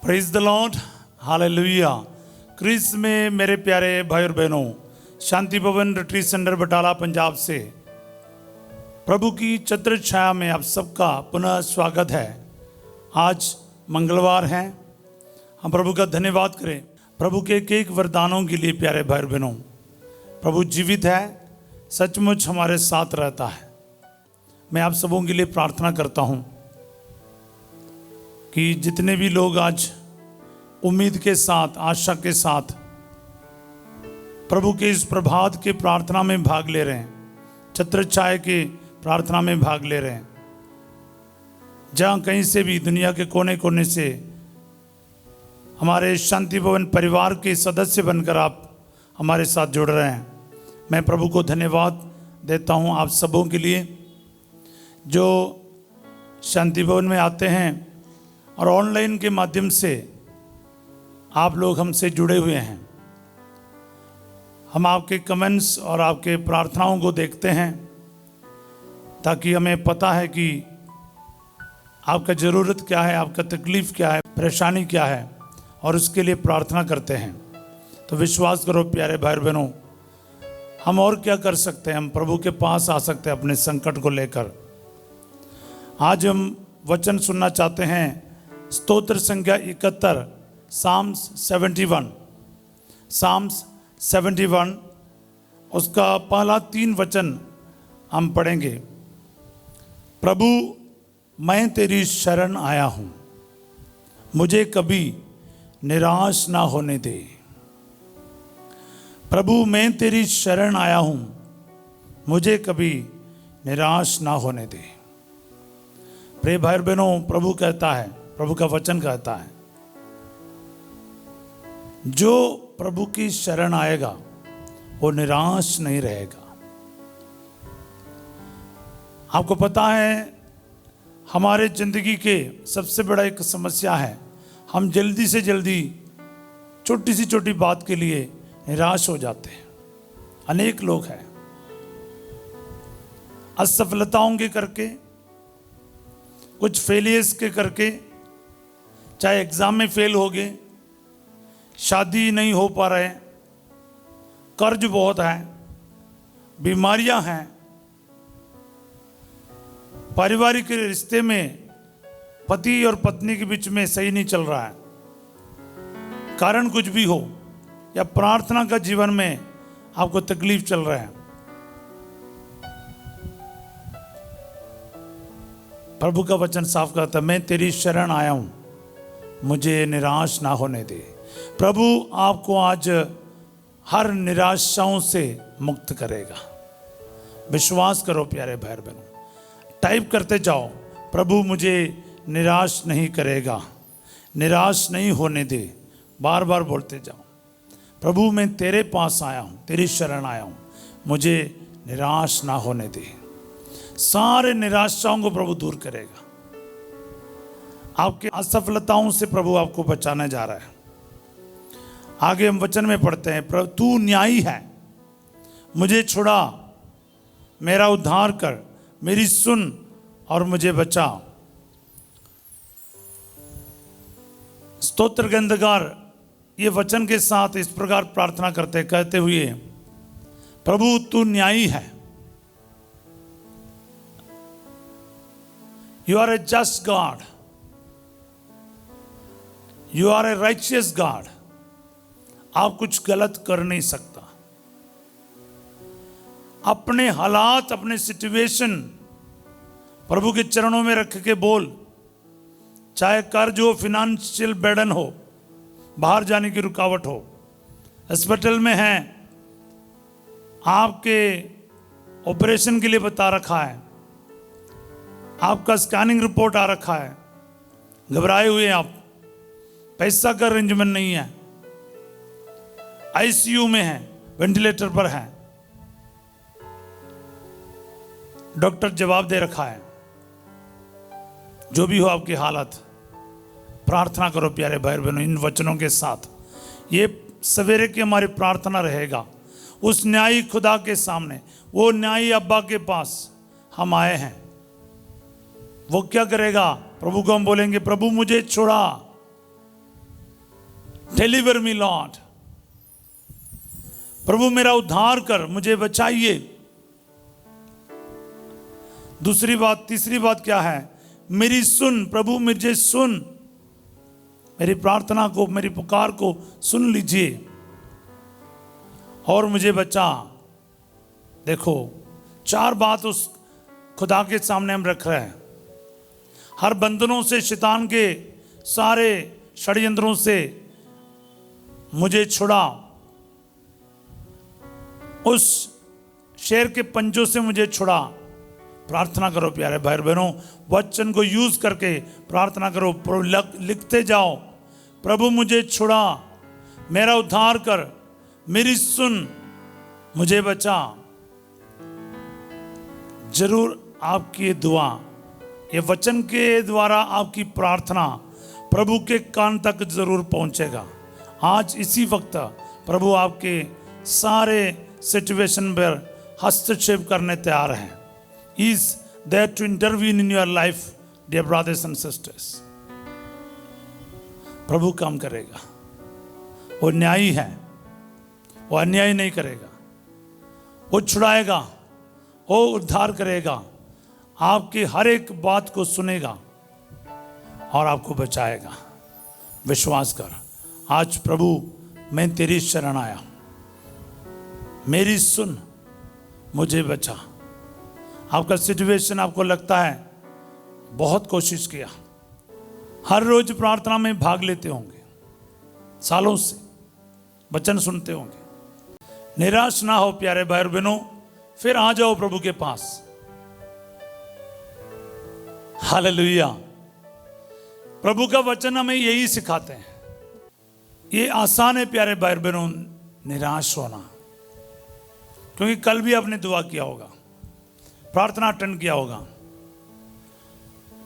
Praise the Lord, hallelujah. Christ में मेरे प्यारे भाई और बहनों, शांति भवन रिट्रीट सेंटर बटाला पंजाब से प्रभु की छत्र छाया में आप सबका पुनः स्वागत है। आज मंगलवार है, हम प्रभु का धन्यवाद करें प्रभु के एक एक वरदानों के लिए। प्यारे भाई और बहनों, प्रभु जीवित है, सचमुच हमारे साथ रहता है। मैं आप सबों के लिए प्रार्थना करता हूं कि जितने भी लोग आज उम्मीद के साथ, आशा के साथ प्रभु के इस प्रभात के प्रार्थना में भाग ले रहे हैं, छत्र छाया के प्रार्थना में भाग ले रहे हैं, जहाँ कहीं से भी दुनिया के कोने कोने से हमारे शांति भवन परिवार के सदस्य बनकर आप हमारे साथ जुड़ रहे हैं, मैं प्रभु को धन्यवाद देता हूँ आप सबों के लिए जो शांति भवन में आते हैं और ऑनलाइन के माध्यम से आप लोग हमसे जुड़े हुए हैं। हम आपके कमेंट्स और आपके प्रार्थनाओं को देखते हैं ताकि हमें पता है कि आपका ज़रूरत क्या है, आपका तकलीफ़ क्या है, परेशानी क्या है, और उसके लिए प्रार्थना करते हैं। तो विश्वास करो प्यारे भाई बहनों, हम और क्या कर सकते हैं, हम प्रभु के पास आ सकते हैं अपने संकट को लेकर। आज हम वचन सुनना चाहते हैं स्तोत्र संख्या 71, साम्स 71। साम्स 71 उसका पहला 3 वचन हम पढ़ेंगे। प्रभु मैं तेरी शरण आया हूँ, मुझे कभी निराश ना होने दे। प्रभु मैं तेरी शरण आया हूँ, मुझे कभी निराश ना होने दे। प्रिय भाई बहनों, प्रभु कहता है, प्रभु का वचन कहता है, जो प्रभु की शरण आएगा वो निराश नहीं रहेगा। आपको पता है हमारे जिंदगी के सबसे बड़ा एक समस्या है, हम जल्दी से जल्दी छोटी सी छोटी बात के लिए निराश हो जाते हैं। अनेक लोग हैं असफलताओं के करके, कुछ फेलियर्स के करके, चाहे एग्जाम में फेल हो गए, शादी नहीं हो पा रहे, कर्ज बहुत है, बीमारियां हैं, पारिवारिक रिश्ते में पति और पत्नी के बीच में सही नहीं चल रहा है, कारण कुछ भी हो, या प्रार्थना का जीवन में आपको तकलीफ चल रहा है, प्रभु का वचन साफ कहता है, मैं तेरी शरण आया हूं, मुझे निराश ना होने दे। प्रभु आपको आज हर निराशाओं से मुक्त करेगा। विश्वास करो प्यारे भाई बहनों, टाइप करते जाओ, प्रभु मुझे निराश नहीं करेगा, निराश नहीं होने दे। बार बार बोलते जाओ, प्रभु मैं तेरे पास आया हूँ, तेरी शरण आया हूँ, मुझे निराश ना होने दे। सारे निराशाओं को प्रभु दूर करेगा। आपके असफलताओं से प्रभु आपको बचाने जा रहा है। आगे हम वचन में पढ़ते हैं, प्रभु तू न्यायी है, मुझे छुड़ा, मेरा उद्धार कर, मेरी सुन और मुझे बचा। स्तोत्र गंधकार ये वचन के साथ इस प्रकार प्रार्थना करते कहते हुए, प्रभु तू न्यायी है, You are a just God. You are a righteous God. आप कुछ गलत कर नहीं सकता। अपने हालात, अपने सिचुएशन प्रभु के चरणों में रख के बोल। चाहे कर्ज हो, फिनेंशियल बर्डन हो, बाहर जाने की रुकावट हो, हॉस्पिटल में हैं, आपके ऑपरेशन के लिए बता रखा है, आपका स्कैनिंग रिपोर्ट आ रखा है, घबराए हुए आप, पैसा का अरेंजमेंट नहीं है, आईसीयू में है, वेंटिलेटर पर है, डॉक्टर जवाब दे रखा है। जो भी हो आपकी हालत, प्रार्थना करो प्यारे भाई बहनों इन वचनों के साथ। ये सवेरे की हमारी प्रार्थना रहेगा उस न्यायी खुदा के सामने, वो न्यायी अब्बा के पास हम आए हैं। वो क्या करेगा? प्रभु को हम बोलेंगे, प्रभु मुझे छोड़ा, डिलीवर मी लॉर्ड। प्रभु मेरा उद्धार कर, मुझे बचाइए। दूसरी बात, तीसरी बात क्या है? मेरी सुन, प्रभु मुझे सुन, मेरी प्रार्थना को, मेरी पुकार को सुन लीजिए और मुझे बचा। देखो, चार बात उस खुदा के सामने हम रख रहे हैं। हर बंधनों से, शैतान के सारे षड्यंत्रों से मुझे छुड़ा, उस शेर के पंजों से मुझे छुड़ा। प्रार्थना करो प्यारे भाई बहनों, वचन को यूज करके प्रार्थना करो। लिखते जाओ, प्रभु मुझे छुड़ा, मेरा उद्धार कर, मेरी सुन, मुझे बचा। जरूर आपकी दुआ, ये वचन के द्वारा आपकी प्रार्थना प्रभु के कान तक जरूर पहुंचेगा। आज इसी वक्त प्रभु आपके सारे सिचुएशन पर हस्तक्षेप करने तैयार हैं। Is there to intervene in your life, dear brothers and sisters? प्रभु काम करेगा। वो न्यायी है, वो अन्याय नहीं करेगा, वो छुड़ाएगा, वो उद्धार करेगा, आपकी हर एक बात को सुनेगा और आपको बचाएगा। विश्वास कर, आज प्रभु मैं तेरी शरण आया, मेरी सुन, मुझे बचा। आपका सिचुएशन आपको लगता है बहुत कोशिश किया, हर रोज प्रार्थना में भाग लेते होंगे, सालों से वचन सुनते होंगे, निराश ना हो प्यारे भाई और बहनों, फिर आ जाओ प्रभु के पास। हालेलुया। प्रभु का वचन हमें यही सिखाते हैं। ये आसान है प्यारे भाई और बहनों निराश होना, क्योंकि कल भी आपने दुआ किया होगा, प्रार्थना अटेंड किया होगा।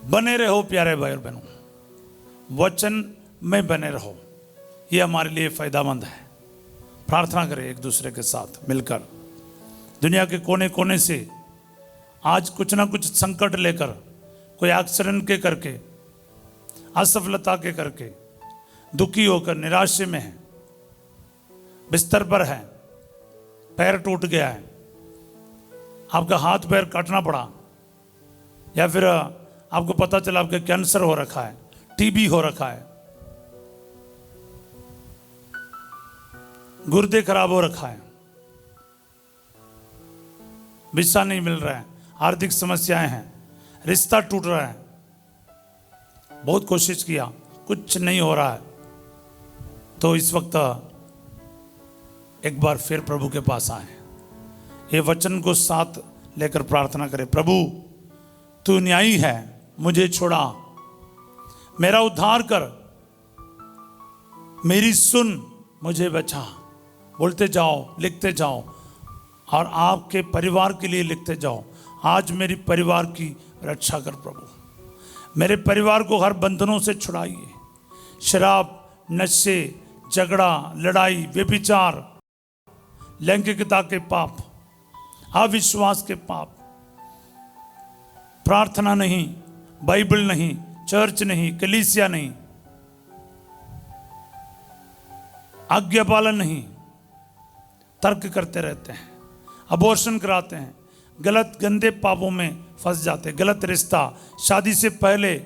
बने रहो प्यारे भाई और बहनों, वचन में बने रहो, ये हमारे लिए फायदेमंद है। प्रार्थना करें एक दूसरे के साथ मिलकर। दुनिया के कोने कोने से आज कुछ ना कुछ संकट लेकर, कोई एक्सीडेंट के करके, असफलता के करके, दुखी होकर निराशे में है, बिस्तर पर है, पैर टूट गया है, आपका हाथ पैर काटना पड़ा, या फिर आपको पता चला आपका कैंसर हो रखा है, टीबी हो रखा है, गुर्दे खराब हो रखा है, विसा नहीं मिल रहा है, आर्थिक समस्याएं हैं, रिश्ता टूट रहा है, बहुत कोशिश किया, कुछ नहीं हो रहा है, तो इस वक्त एक बार फिर प्रभु के पास आए, ये वचन को साथ लेकर प्रार्थना करें। प्रभु तू न्यायी है, मुझे छोड़ा, मेरा उद्धार कर, मेरी सुन, मुझे बचा। बोलते जाओ, लिखते जाओ और आपके परिवार के लिए लिखते जाओ। आज मेरी परिवार की रक्षा कर प्रभु, मेरे परिवार को हर बंधनों से छुड़ाइए। शराब, नशे, झगड़ा, लड़ाई, व्यभिचार, लैंगिकता के पाप, अविश्वास के पाप, प्रार्थना नहीं, बाइबल नहीं, चर्च नहीं, कलीसिया नहीं, आज्ञा पालन नहीं, तर्क करते रहते हैं, अबॉर्शन कराते हैं, गलत गंदे पापों में फंस जाते, गलत रिश्ता, शादी से पहले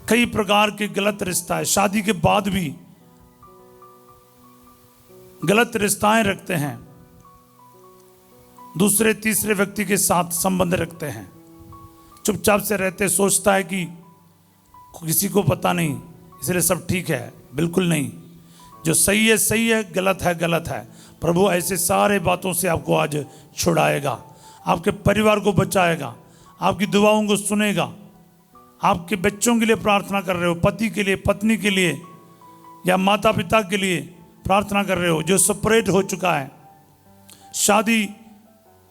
कई प्रकार के गलत रिश्ता है, शादी के बाद भी गलत रिश्ताएं रखते हैं, दूसरे तीसरे व्यक्ति के साथ संबंध रखते हैं, चुपचाप से रहते, सोचता है कि किसी को पता नहीं इसलिए सब ठीक है। बिल्कुल नहीं, जो सही है सही है, गलत है गलत है। प्रभु ऐसे सारे बातों से आपको आज छुड़ाएगा, आपके परिवार को बचाएगा, आपकी दुआओं को सुनेगा। आपके बच्चों के लिए प्रार्थना कर रहे हो, पति के लिए, पत्नी के लिए, या माता पिता के लिए प्रार्थना कर रहे हो जो सेपरेट हो चुका है, शादी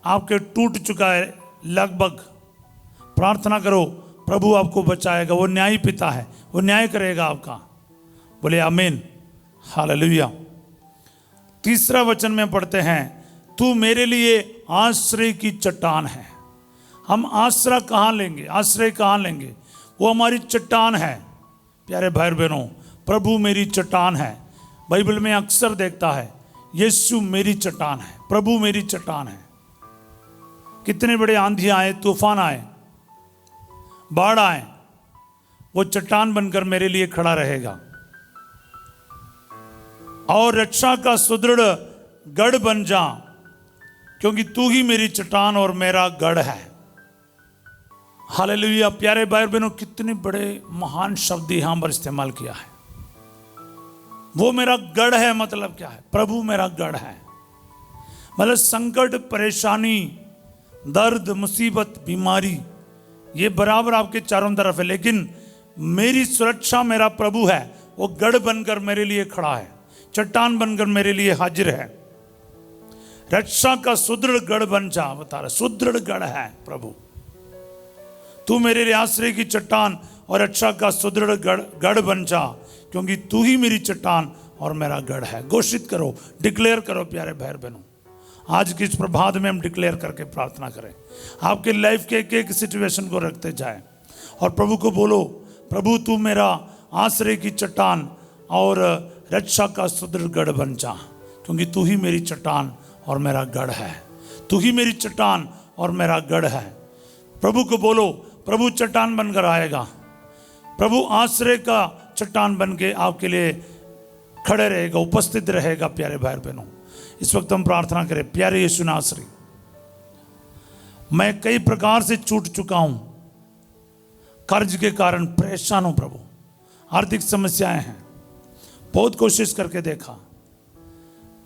आपके टूट चुका है लगभग, प्रार्थना करो, प्रभु आपको बचाएगा। वो न्यायी पिता है, वो न्याय करेगा आपका। बोले आमीन, हालेलुया। तीसरा वचन में पढ़ते हैं, तू मेरे लिए आश्रय की चट्टान है। हम आश्रय कहाँ लेंगे? आश्रय कहाँ लेंगे? वो हमारी चट्टान है। प्यारे भाई बहनों, प्रभु मेरी चट्टान है। बाइबल में अक्सर देखता है यीशु मेरी चट्टान है, प्रभु मेरी चट्टान है। कितने बड़े आंधी आए, तूफान आए, बाढ़ आए, वो चट्टान बनकर मेरे लिए खड़ा रहेगा और रक्षा का सुदृढ़ गढ़ बन जा, क्योंकि तू ही मेरी चट्टान और मेरा गढ़ है। हालेलुया। प्यारे भाई बहनों, कितने बड़े महान शब्द यहां पर इस्तेमाल किया है। वो मेरा गढ़ है, मतलब क्या है? प्रभु मेरा गढ़ है। मतलब संकट, परेशानी, दर्द, मुसीबत, बीमारी, ये बराबर आपके चारों तरफ है, लेकिन मेरी सुरक्षा मेरा प्रभु है। वो गढ़ बनकर मेरे लिए खड़ा है, चट्टान बनकर मेरे लिए हाजिर है। रक्षा का सुदृढ़ गढ़ बन जा, बता रहा, सुदृढ़ गढ़ है प्रभु। तू मेरे लिए आश्रय की चट्टान और रक्षा का सुदृढ़ गढ़ बन जा, क्योंकि तू ही मेरी चट्टान और मेरा गढ़ है। घोषित करो, डिक्लेयर करो प्यारे भाई बहनों। आज की इस प्रभात में हम डिक्लेयर करके प्रार्थना करें। आपके लाइफ के एक एक सिचुएशन को रखते जाए और प्रभु को बोलो, प्रभु तू मेरा आश्रय की चट्टान और रक्षा का सुदृढ़ गढ़ बन जा, क्योंकि तू ही मेरी चट्टान और मेरा गढ़ है। तू ही मेरी चट्टान और मेरा गढ़ है। प्रभु को बोलो, प्रभु चट्टान बनकर आएगा। प्रभु आश्रय का चट्टान बन के आपके लिए खड़े रहेगा, उपस्थित रहेगा। प्यारे भाई बहनों, इस वक्त हम प्रार्थना करें। प्यारे यीशु नासरी, मैं कई प्रकार से छूट चुका हूं, कर्ज के कारण परेशान हूं प्रभु, आर्थिक समस्याएं हैं, बहुत कोशिश करके देखा,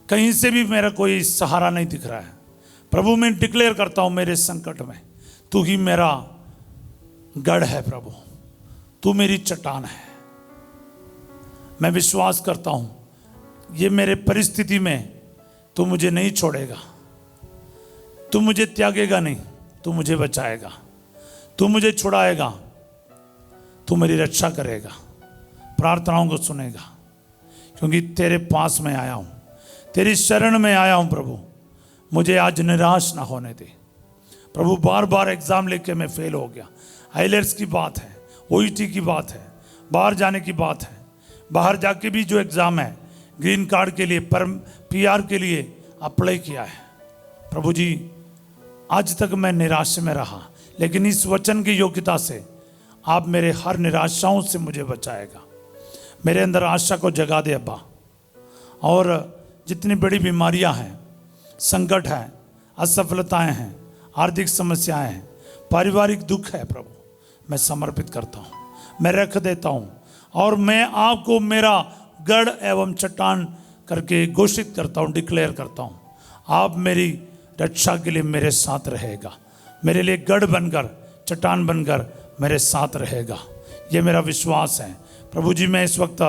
कहीं से भी मेरा कोई सहारा नहीं दिख रहा है। प्रभु मैं डिक्लेयर करता हूं, मेरे संकट में तू ही मेरा गढ़ है प्रभु, तू मेरी चट्टान है। मैं विश्वास करता हूं ये मेरे परिस्थिति में तू मुझे नहीं छोड़ेगा, तू मुझे त्यागेगा नहीं, तू मुझे बचाएगा, तू मुझे छुड़ाएगा, तू मेरी रक्षा करेगा, प्रार्थनाओं को सुनेगा, क्योंकि तेरे पास में आया हूं, तेरी शरण में आया हूं प्रभु। मुझे आज निराश ना होने दे प्रभु। बार बार एग्जाम लेके मैं फेल हो गया। आईलेट्स की बात है, ओईटी की बात है, बाहर जाने की बात है, बाहर जाके भी जो एग्ज़ाम है, ग्रीन कार्ड के लिए, PR के लिए अप्लाई किया है प्रभु जी। आज तक मैं निराश में रहा, लेकिन इस वचन की योग्यता से आप मेरे हर निराशाओं से मुझे बचाएगा। मेरे अंदर आशा को जगा दे अब्बा। और जितनी बड़ी बीमारियां हैं, संकट है, असफलताएं हैं, आर्थिक समस्याएं हैं, पारिवारिक दुख है प्रभु, मैं समर्पित करता हूँ, मैं रख देता हूँ और मैं आपको मेरा गढ़ एवं चट्टान करके घोषित करता हूँ, डिक्लेयर करता हूँ। आप मेरी रक्षा के लिए मेरे साथ रहेगा, मेरे लिए गढ़ बनकर, चट्टान बनकर मेरे साथ रहेगा। ये मेरा विश्वास है प्रभु जी। मैं इस वक्त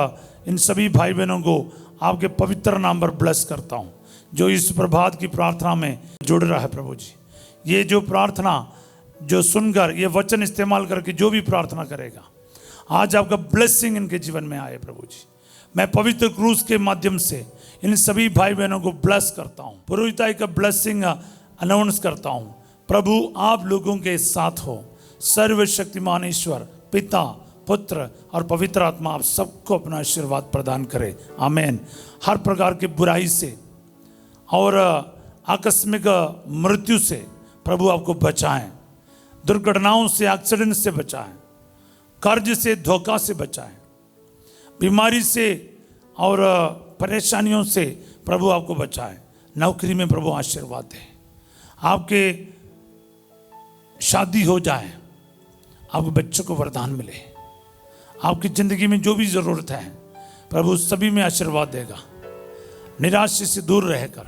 इन सभी भाई बहनों को आपके पवित्र नाम पर ब्लेस करता हूँ, जो इस प्रभात की प्रार्थना में जुड़ रहा है प्रभु जी। ये जो प्रार्थना जो सुनकर, ये वचन इस्तेमाल करके जो भी प्रार्थना करेगा, आज आपका ब्लेसिंग इनके जीवन में आए प्रभु जी। मैं पवित्र क्रूस के माध्यम से इन सभी भाई बहनों को ब्लेस करता हूँ, पुरोहिताई का ब्लेसिंग अनाउंस करता हूँ। प्रभु आप लोगों के साथ हो। सर्वशक्तिमान ईश्वर पिता, पुत्र और पवित्र आत्मा आप सबको अपना आशीर्वाद प्रदान करे। आमीन। हर प्रकार की बुराई से और आकस्मिक मृत्यु से प्रभु आपको बचाएं, दुर्घटनाओं से, एक्सीडेंट से बचाएं, कर्ज से, धोखा से बचाएं, बीमारी से और परेशानियों से प्रभु आपको बचाएं। नौकरी में प्रभु आशीर्वाद दे, आपके शादी हो जाए, आपके बच्चों को वरदान मिले, आपकी ज़िंदगी में जो भी ज़रूरत है प्रभु सभी में आशीर्वाद देगा। निराश से दूर रहकर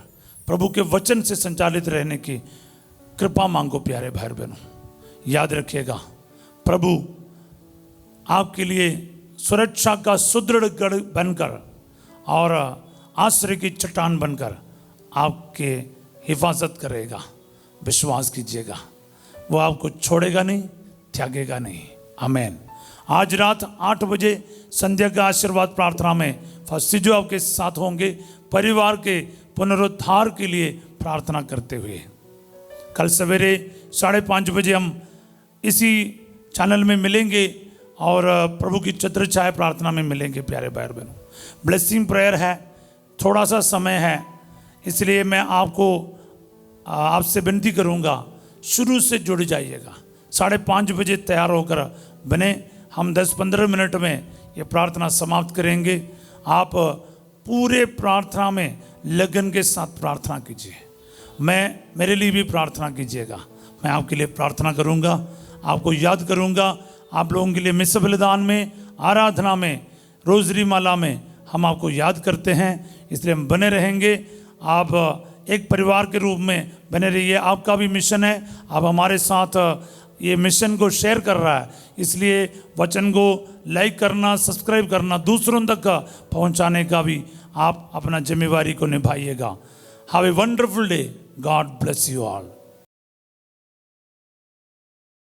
प्रभु के वचन से संचालित रहने की कृपा मांगो प्यारे भाई बहनों। याद रखिएगा, प्रभु आपके लिए सुरक्षा का सुदृढ़ गढ़ बनकर और आश्रय की चट्टान बनकर आपके हिफाजत करेगा। विश्वास कीजिएगा, वो आपको छोड़ेगा नहीं, त्यागेगा नहीं। आमीन। आज रात 8 बजे संध्या का आशीर्वाद प्रार्थना में फर्स्ट जो आपके साथ होंगे, परिवार के पुनरुद्धार के लिए प्रार्थना करते हुए। कल सवेरे 5:30 बजे हम इसी चैनल में मिलेंगे और प्रभु की छत्र छाया प्रार्थना में मिलेंगे प्यारे भाई और बहनों। ब्लेसिंग प्रेयर है, थोड़ा सा समय है, इसलिए मैं आपसे विनती करूंगा शुरू से जुड़ जाइएगा। 5:30 बजे तैयार होकर बने, हम 10-15 मिनट में ये प्रार्थना समाप्त करेंगे। आप पूरे प्रार्थना में लगन के साथ प्रार्थना कीजिए। मेरे लिए भी प्रार्थना कीजिएगा। मैं आपके लिए प्रार्थना करूंगा, आपको याद करूंगा। आप लोगों के लिए मिस बलिदान में, आराधना में, रोजरी माला में हम आपको याद करते हैं, इसलिए हम बने रहेंगे। आप एक परिवार के रूप में बने रहिए। आपका भी मिशन है, आप हमारे साथ ये मिशन को शेयर कर रहा है, इसलिए वचन को लाइक करना, सब्सक्राइब करना, दूसरों तक पहुंचाने का भी आप अपना जिम्मेवारी को निभाइएगा। Have a wonderful day. God bless you all.